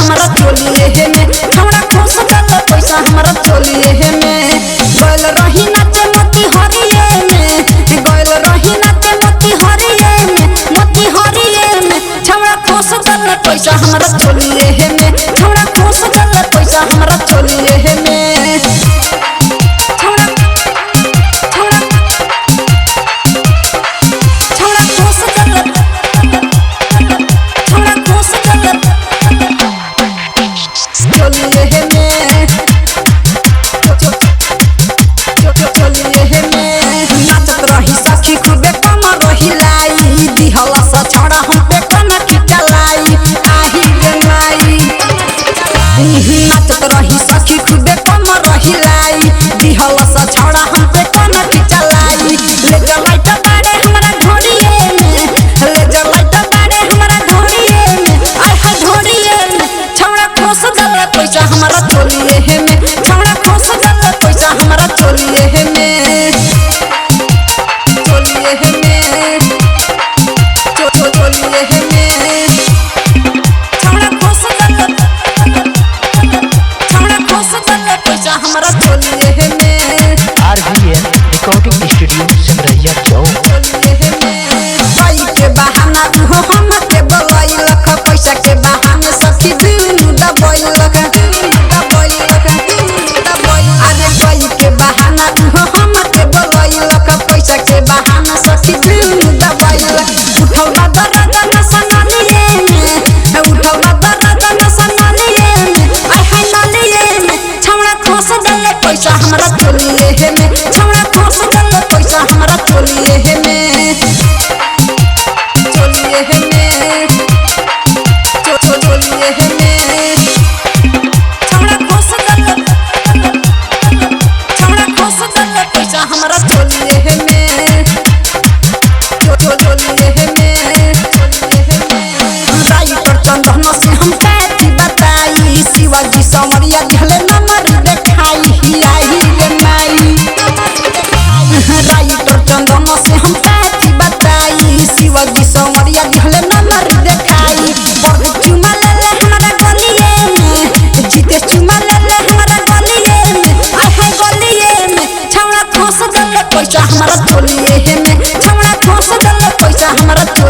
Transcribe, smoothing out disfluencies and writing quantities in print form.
हमारा चोलिए में छौड़ा खोस दल पैसा हमारा चोलिए में गइल रही नाचे मोती हरिए में गइल रही नाचे मोती हरिए में छौड़ा खोस दल पैसा हमारा चोलिए में छौड़ा खोस दल पैसा हमारा चोलिए में छौड़ा खोस दल चोलिए में चोलिए में नाचत रही सखी खूबे कम रही लाई दिहला सा छड़ा हम पे कन खिचलाई आही रे माई नाचत रही सखी खूबे कम रही लाई दिहला सा छड़ा हम पे कन खिचलाई ले जलाइट बाड़े हमरा घोड़िए में ले जलाइट बाड़े हमरा घोड़िए में आय हाय घोड़िए में छौड़ा खोस दल पैसा हमारा चोलिए में छौड़ा खोस दल पैसा हमारा चोलिए में चोलिए में चोलिए में छौड़ा खोस दल पैसा हमारा चोलिए में RVN रिकॉर्डिंग स्टूडियो सिमरैया चौक। चोलिए में पाई के बहाना उहो हम के बोलैलक पैसा के बहाने सखी दुनु दबैलक अरे पाई के बहाना उहो हम के बोलैलक पैसा के बहाने सखी दुनु दबैलक उठौला दर्द न सनलिए में उठौला दर्द न सनलिए में आय हाय नलिए में छौड़ा खोस दल पैसा हमारा चोलिए में छौड़ा खोस दल पैसा हमारा चोलिए में चोलिए में चोलिए में छौड़ा खोस दल पैसा हमारा चोलिए में चोलिए में राइटर चंदन से हम कैथी बताई शिवाजी समरिया दिहले नंबर देखाई आई रे माई राइटर चंदन से हम कैथी बताई शिवाजी समरिया दिहले नंबर देखाई पर चुमा ले हमारा गलिए में जीते चुमा ले हमारा गलिए में आय हाय गलिए में छौड़ा खोस दल पैसा हमारा चोलिए में छौड़ा खोस दल पैसा हमारा